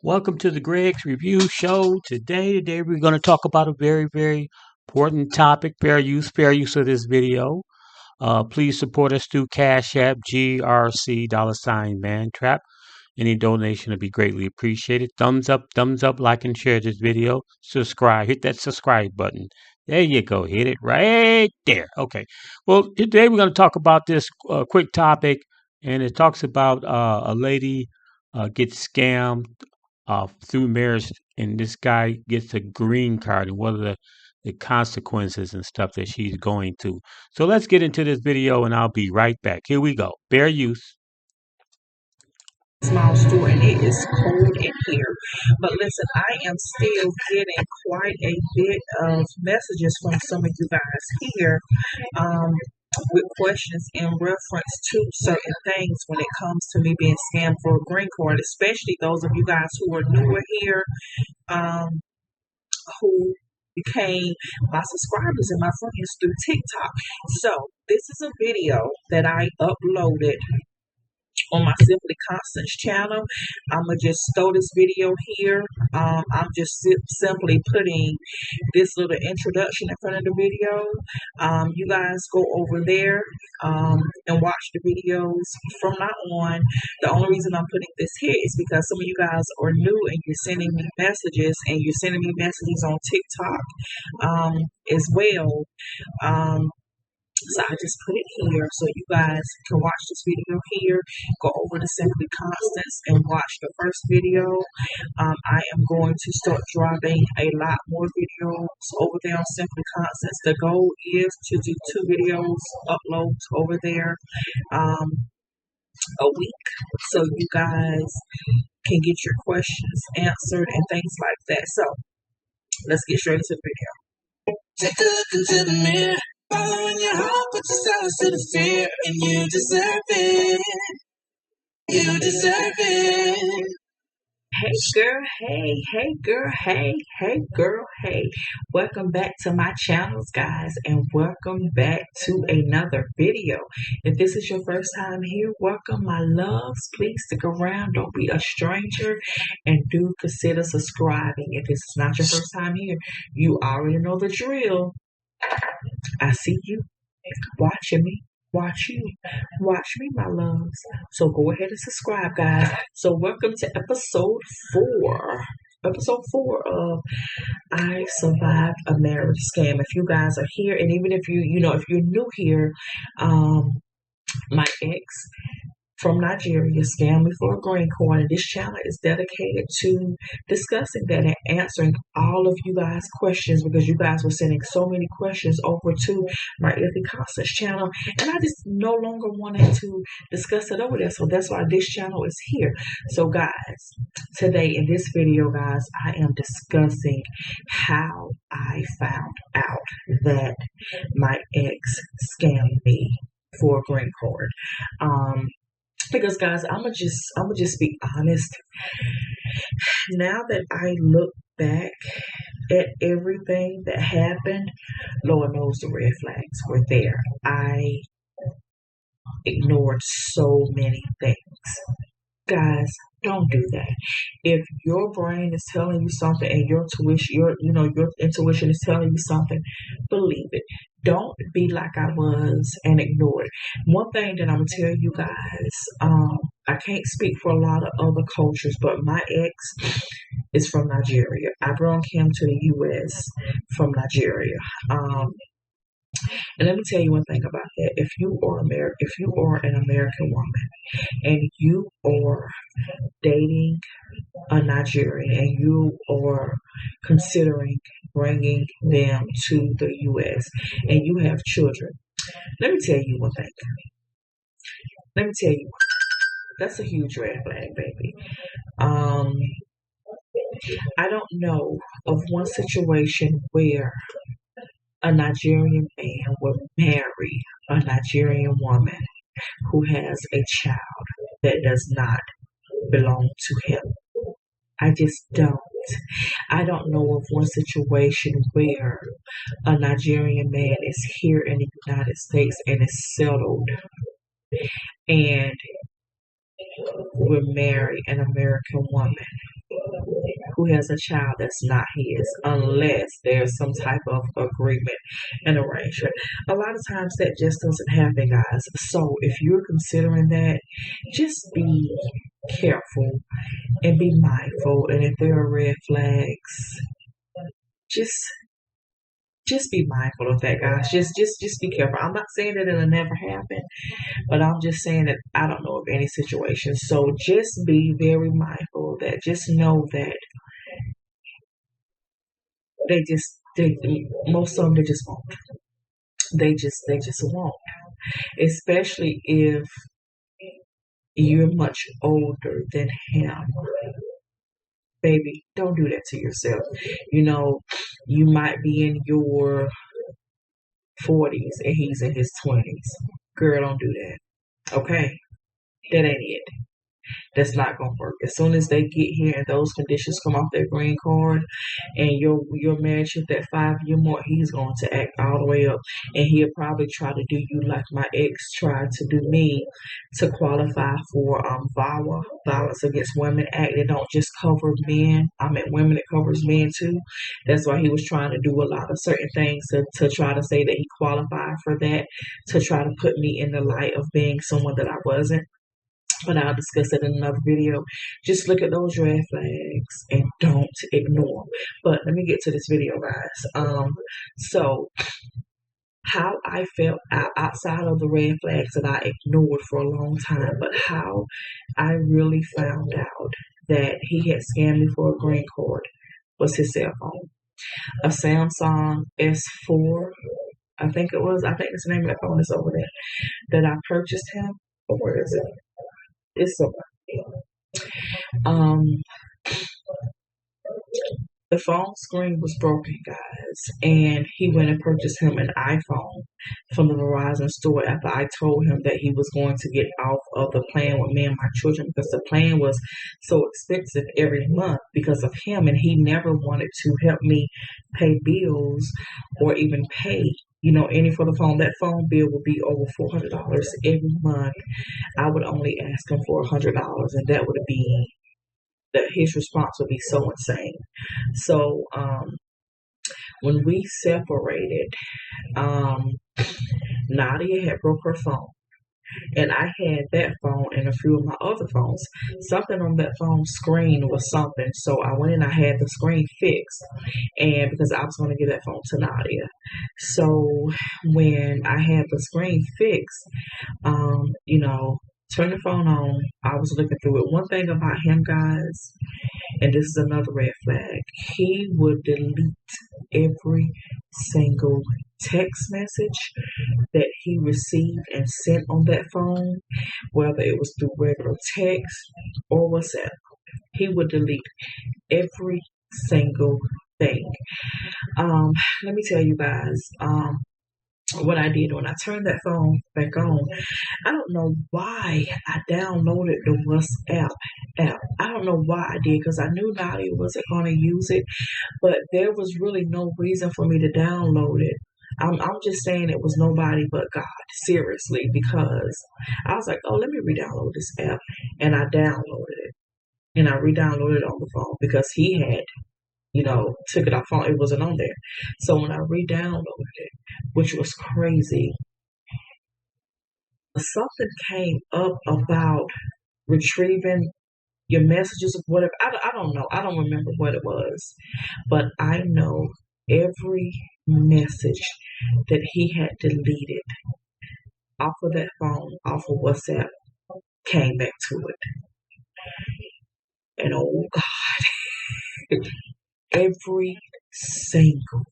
Welcome to the Greg's Review Show. Today we're going to talk about a very important topic, fair use of this video. Please support us through Cash App, GRC, $mantrap. Any donation would be greatly appreciated. Thumbs up, like and share this video. Subscribe, hit that subscribe button. There you go, hit it right there. Okay. Well, today we're going to talk about this quick topic, and it talks about a lady gets scammed through marriage, and this guy gets a green card, and what are the consequences and stuff that she's going through. So let's get into this video, and I'll be right back. Here we go. Fair use. Small store and it is cold in here. But listen, I am still getting quite a bit of messages from some of you guys here with questions in reference to certain things when it comes to me being scammed for a green card, especially those of you guys who are newer here, who became my subscribers and my friends through TikTok. So this is a video that I uploaded on my Simply Constance channel. I'm gonna just throw this video here. I'm just simply putting this little introduction in front of the video. You guys go over there and watch the videos from now on. The only reason I'm putting this here is because some of you guys are new and you're sending me messages, and you're sending me messages on TikTok as well. So I just put it here so you guys can watch this video here. Go over to Simply Constance and watch the first video. I am going to start dropping a lot more videos over there on Simply Constance. The goal is to do 2 videos uploads over there a week, so you guys can get your questions answered and things like that. So let's get straight into the video. Take a look into the mirror. Following your heart, put yourself to the fear, and you deserve it. You deserve it. Hey girl, hey girl, hey girl, hey. Welcome back to my channels, guys, and welcome back to another video. If this is your first time here, welcome, my loves. Please stick around, don't be a stranger, and do consider subscribing. If this is not your first time here, you already know the drill. I see you watching me. Watch you. Watch me, my loves. So go ahead and subscribe, guys. So welcome to episode 4. Episode 4 of I Survived a Marriage Scam. If you guys are here, and even if if you're new here, my ex from Nigeria scammed me for a green card, and this channel is dedicated to discussing that and answering all of you guys' questions, because you guys were sending so many questions over to my Simply Constance channel, and I just no longer wanted to discuss it over there, so that's why this channel is here. So guys, today in this video, guys, I am discussing how I found out that my ex scammed me for a green card. Because guys, I'ma just be honest. Now that I look back at everything that happened, Lord knows the red flags were there. I ignored so many things. Guys, don't do that. If your brain is telling you something and your intuition is telling you something, believe it. Don't be like I was and ignore it. One thing that I'm gonna tell you guys, I can't speak for a lot of other cultures, but my ex is from Nigeria. I brought him to the U.S. from Nigeria. And let me tell you one thing about that. If you are an American woman and you are dating a Nigerian and you are considering bringing them to the U.S. and you have children, let me tell you one thing. Let me tell you, that's a huge red flag, baby. I don't know of one situation where a Nigerian man would marry a Nigerian woman who has a child that does not belong to him. I just don't. I don't know of one situation where a Nigerian man is here in the United States and is settled, and would marry an American woman who has a child that's not his unless there's some type of agreement and arrangement. A lot of times that just doesn't happen, guys. So if you're considering that, just be careful and be mindful. And if there are red flags, just just be mindful of that, guys. Just be careful. I'm not saying that it'll never happen, but I'm just saying that I don't know of any situation. So just be very mindful of that. Just know that they most of them they just won't. They just won't. Especially if you're much older than him. Baby, don't do that to yourself. You know, you might be in your 40s and he's in his 20s. Girl, don't do that. Okay? That ain't it. That's not gonna work. As soon as they get here and those conditions come off their green card and your marriage hit that 5 year mark, he's going to act all the way up. And he'll probably try to do you like my ex tried to do me to qualify for VAWA, Violence Against Women Act. It don't just cover men. I mean women, it covers men too. That's why he was trying to do a lot of certain things to try to say that he qualified for that, to try to put me in the light of being someone that I wasn't, but I'll discuss it in another video. Just look at those red flags and don't ignore them. But let me get to this video, guys. So how I felt outside of the red flags that I ignored for a long time, but how I really found out that he had scammed me for a green card was his cell phone. A Samsung S4, I think it was. I think it's the name of that phone is over there that I purchased him. Or where is it? It's um the phone screen was broken, guys, and he went and purchased him an iPhone from the Verizon store after I told him that he was going to get off of the plan with me and my children because the plan was so expensive every month because of him, and he never wanted to help me pay bills or even pay any for the phone. That phone bill would be over $400 every month. I would only ask him for $100, and that would be that his response would be so insane. So when we separated, Nadia had broke her phone. And I had that phone and a few of my other phones. Something on that phone screen was something. So I went and I had the screen fixed. And because I was going to give that phone to Nadia. So when I had the screen fixed, turn the phone on. I was looking through it. One thing about him, guys, and this is another red flag, he would delete every single text message that he received and sent on that phone, whether it was through regular text or WhatsApp. He would delete every single thing. Let me tell you guys, what I did when I turned that phone back on. I don't know why I downloaded the WhatsApp app. I don't know why I did because I knew Nadia wasn't going to use it, but there was really no reason for me to download it. I'm just saying it was nobody but God, seriously, because I was like, oh, let me re-download this app, and I downloaded it, and I re-downloaded it on the phone because he had took it off phone. It wasn't on there. So when I re-downloaded it, which was crazy, something came up about retrieving your messages or whatever. I don't know. I don't remember what it was. But I know every message that he had deleted off of that phone, off of WhatsApp, came back to it. And oh God, every single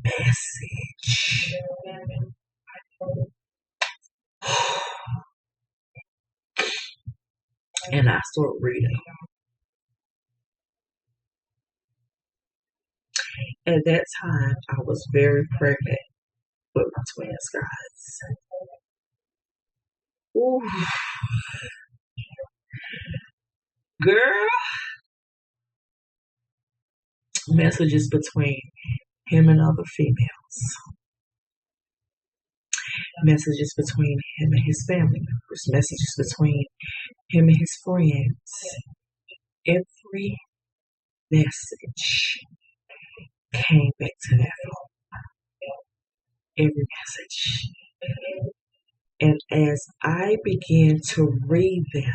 message. And I started reading. At that time, I was very pregnant with my twins, guys. Ooh. Girl, messages between him and other females, messages between him and his family members, messages between him and his friends, every message came back to that phone. Every message. And as I began to read them,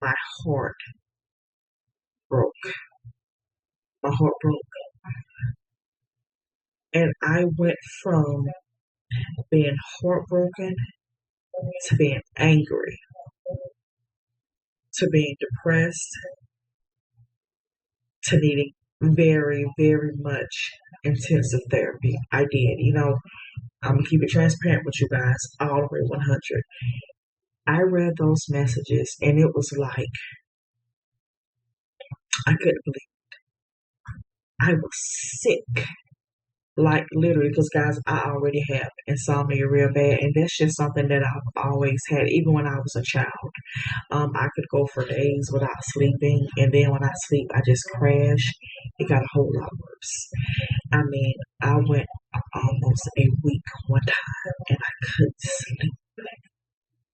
my heart broke. My heart broke. And I went from being heartbroken to being angry to being depressed to needing very, very much intensive therapy. I did. I'm going to keep it transparent with you guys, all the way 100. I read those messages and it was like, I couldn't believe it. I was sick. Like literally, because guys, I already have insomnia real bad, and that's just something that I've always had, even when I was a child. I could go for days without sleeping, and then when I sleep, I just crash. It got a whole lot worse. I mean, I went almost a week one time, and I couldn't sleep.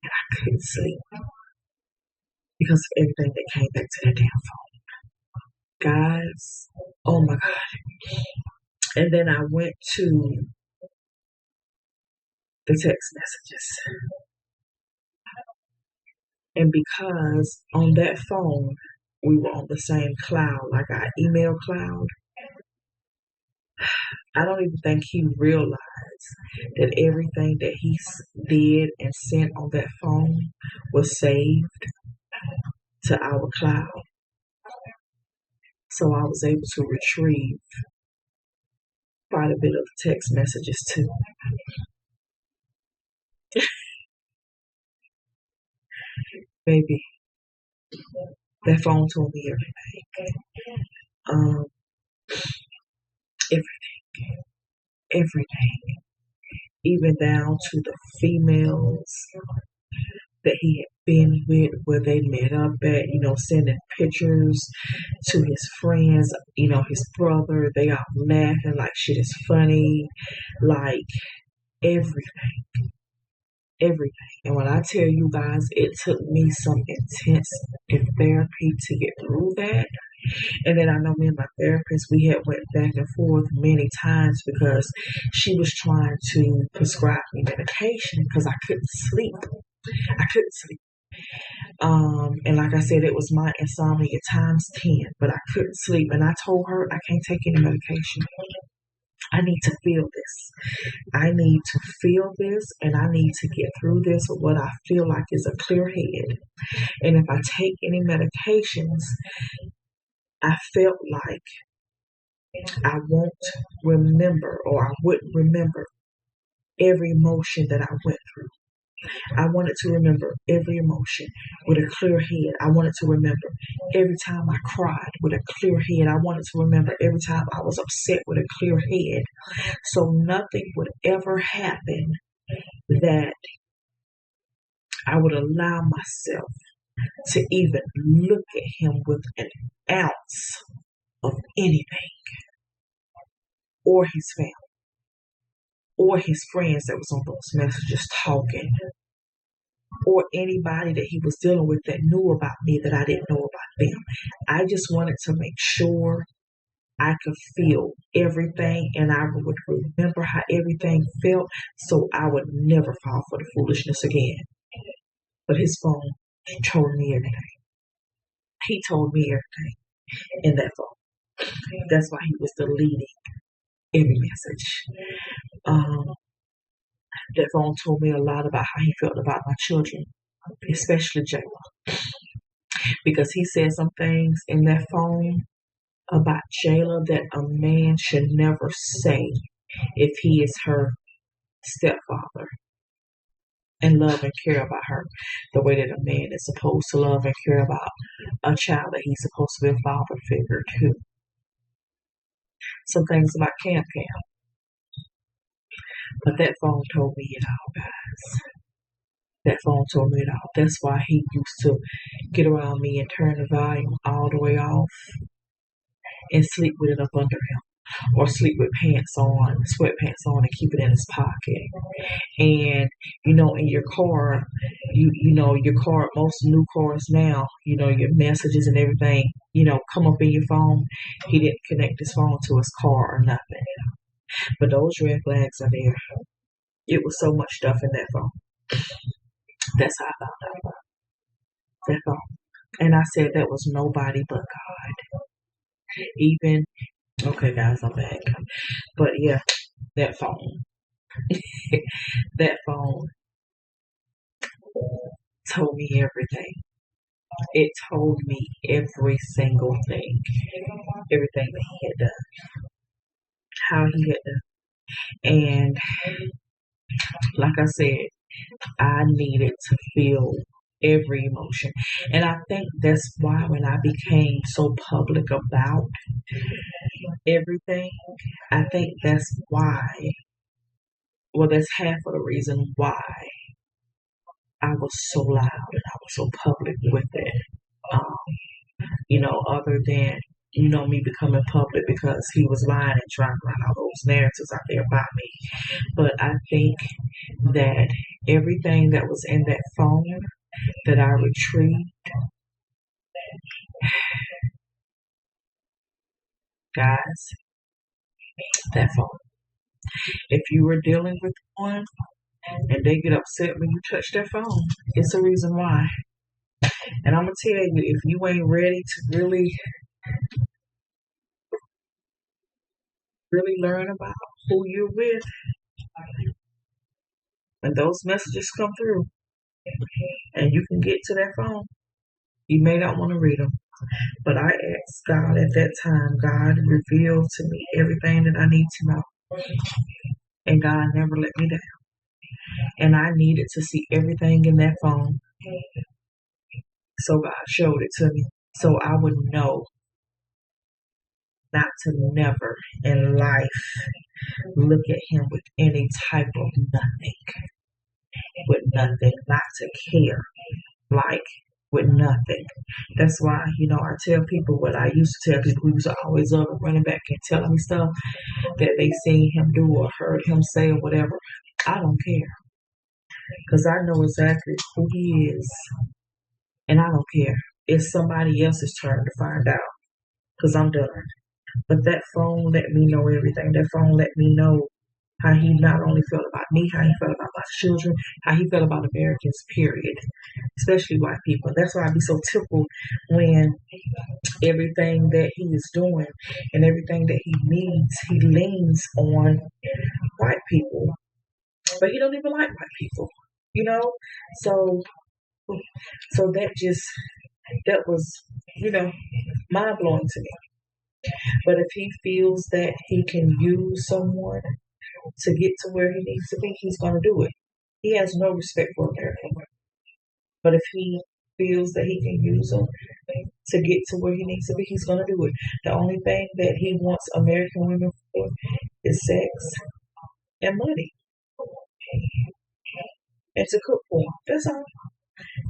And I couldn't sleep because of everything that came back to that damn phone. Guys, oh my God. And then I went to the text messages. And because on that phone, we were on the same cloud, like our email cloud, I don't even think he realized that everything that he did and sent on that phone was saved to our cloud. So I was able to retrieve quite a bit of text messages too. Baby, that phone told me everything. Everything. Even down to the females that he had been with, where they met up at, sending pictures to his friends, his brother. They all laughing like shit is funny, like everything. And when I tell you guys, it took me some intense therapy to get through that. And then I know me and my therapist, we had went back and forth many times because she was trying to prescribe me medication because I couldn't sleep. And like I said, it was my insomnia times 10, but I couldn't sleep. And I told her I can't take any medication. I need to feel this, and I need to get through this with what I feel like is a clear head. And if I take any medications, I felt like I won't remember, or I wouldn't remember every emotion that I went through. I wanted to remember every emotion with a clear head. I wanted to remember every time I cried with a clear head. I wanted to remember every time I was upset with a clear head. So nothing would ever happen that I would allow myself to even look at him with an ounce of anything, or his family, or his friends that was on those messages talking, or anybody that he was dealing with that knew about me that I didn't know about them. I just wanted to make sure I could feel everything, and I would remember how everything felt, so I would never fall for the foolishness again. But his phone told me everything. He told me everything in that phone. That's why he was deleting every message. That phone told me a lot about how he felt about my children, especially Jayla, because he said some things in that phone about Jayla that a man should never say if he is her stepfather and love and care about her the way that a man is supposed to love and care about a child that he's supposed to be a father figure to. Some things about Cam. But that phone told me it all, guys. That phone told me it all. That's why he used to get around me and turn the volume all the way off and sleep with it up under him. or sleep with pants on, sweatpants on, and keep it in his pocket. And in your car, your car, most new cars now, your messages and everything, come up in your phone. He didn't connect his phone to his car or nothing. But those red flags are there. It was so much stuff in that phone. That's how I found out about that phone. And I said that was nobody but God. Even okay, guys, I'm back. But yeah, that phone, that phone told me everything. It told me every single thing, everything that he had done, how he had done. And like I said, I needed to feel every emotion. And I think that's why when I became so public about everything, I think that's why, well, that's half of the reason why I was so loud and I was so public with it. Other than, me becoming public because he was lying and trying to run all those narratives out there about me. But I think that everything that was in that phone that I retrieved, guys, that phone. If you were dealing with one and they get upset when you touch their phone, it's a reason why. And I'm gonna tell you, if you ain't ready to really learn about who you're with, when those messages come through and you can get to that phone, you may not want to read them. But I asked God at that time, God, reveal to me everything that I need to know. And God never let me down. And I needed to see everything in that phone. So God showed it to me. So I would know not to never in life look at him with any type of nothing. With nothing. Not to care. Like with nothing. That's why, I tell people what I used to tell people who used to always up and running back and telling me stuff that they seen him do or heard him say or whatever. I don't care. Because I know exactly who he is. And I don't care. It's somebody else's turn to find out. Because I'm done. But that phone let me know everything. That phone let me know how he not only felt about me, how he felt about my children, how he felt about Americans, period. Especially white people. That's why I be so tickled when everything that he is doing and everything that he needs, he leans on white people. But he don't even like white people, So that was, mind blowing to me. But if he feels that he can use someone to get to where he needs to be, he's going to do it. He has no respect for American women. But if he feels that he can use them to get to where he needs to be, he's going to do it. The only thing that he wants American women for is sex and money. And to cook for him. That's all.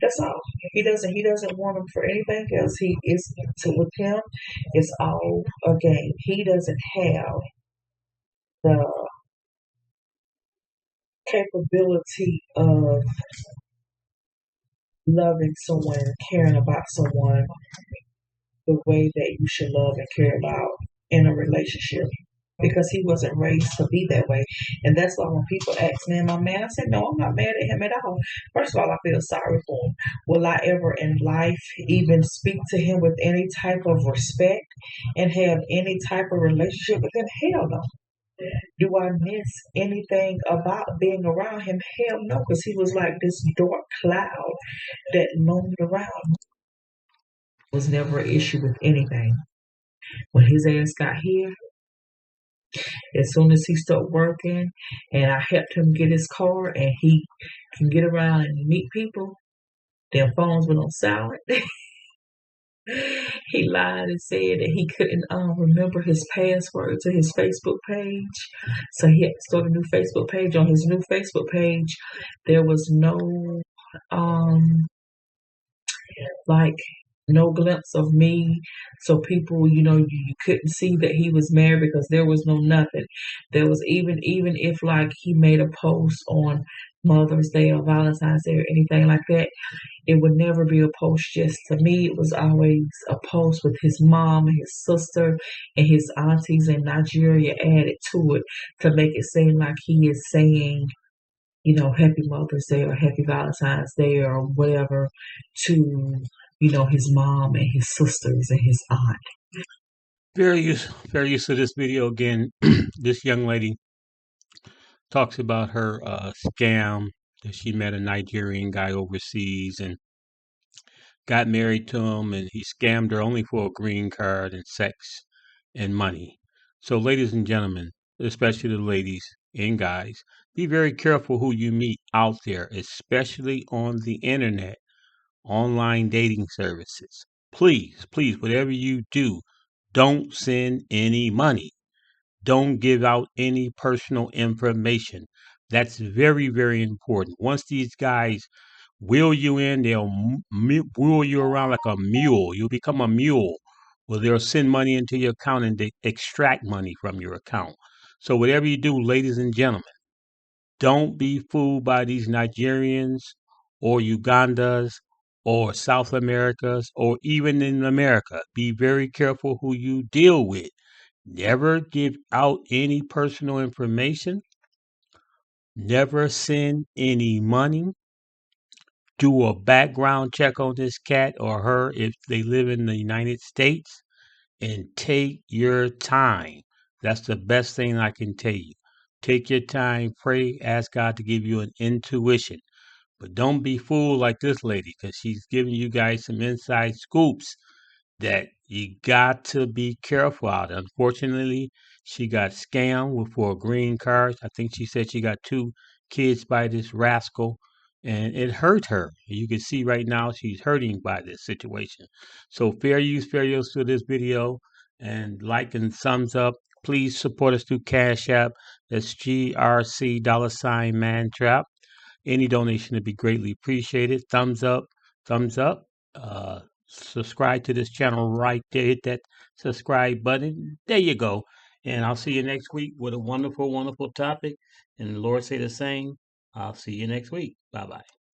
That's all. He doesn't want them for anything else. With him, it's all a game. He doesn't have the capability of loving someone and caring about someone the way that you should love and care about in a relationship. Because he wasn't raised to be that way. And that's why when people ask me, am I mad? I said, no, I'm not mad at him at all. First of all, I feel sorry for him. Will I ever in life even speak to him with any type of respect and have any type of relationship with him? Hell no. Do I miss anything about being around him? Hell no, because he was like this dark cloud that loomed around me. Was never an issue with anything. When his ass got here, as soon as he started working and I helped him get his car and he can get around and meet people, their phones went on silent. He lied and said that he couldn't remember his password to his Facebook page. So he had to start a new Facebook page. On his new Facebook page, there was no like no glimpse of me. So people, you couldn't see that he was married because there was no nothing. There was even if like he made a post on Mother's Day or Valentine's Day or anything like that, it would never be a post just to me. It was always a post with his mom and his sister and his aunties in Nigeria added to it to make it seem like he is saying, Happy Mother's Day or Happy Valentine's Day or whatever to, his mom and his sisters and his aunt. Fair use of this video again. This young lady talks about her scam that she met a Nigerian guy overseas and got married to him, and he scammed her only for a green card and sex and money. So, ladies and gentlemen, especially the ladies and guys, be very careful who you meet out there, especially on the internet, online dating services. Please, please, whatever you do, don't send any money. Don't give out any personal information. That's very, very important. Once these guys wheel you in, they'll wheel you around like a mule. You'll become a mule. Well, they'll send money into your account and they extract money from your account. So, whatever you do, ladies and gentlemen, don't be fooled by these Nigerians or Ugandas or South Americas or even in America. Be very careful who you deal with. Never give out any personal information. Never send any money. Do a background check on this cat or her if they live in the United States and take your time. That's the best thing I can tell you. Take your time, pray, ask God to give you an intuition. But don't be fooled like this lady because she's giving you guys some inside scoops that you got to be careful out. Unfortunately, she got scammed with for a green card. I think she said she got 2 kids by this rascal, and it hurt her. You can see right now she's hurting by this situation. So fair use to this video, and like and thumbs up. Please support us through Cash App. That's GRC $ mantrap. Any donation would be greatly appreciated. Thumbs up, thumbs up. Subscribe to this channel right there. Hit that subscribe button. There you go. And I'll see you next week with a wonderful, wonderful topic. And the Lord say the same. I'll see you next week. Bye bye.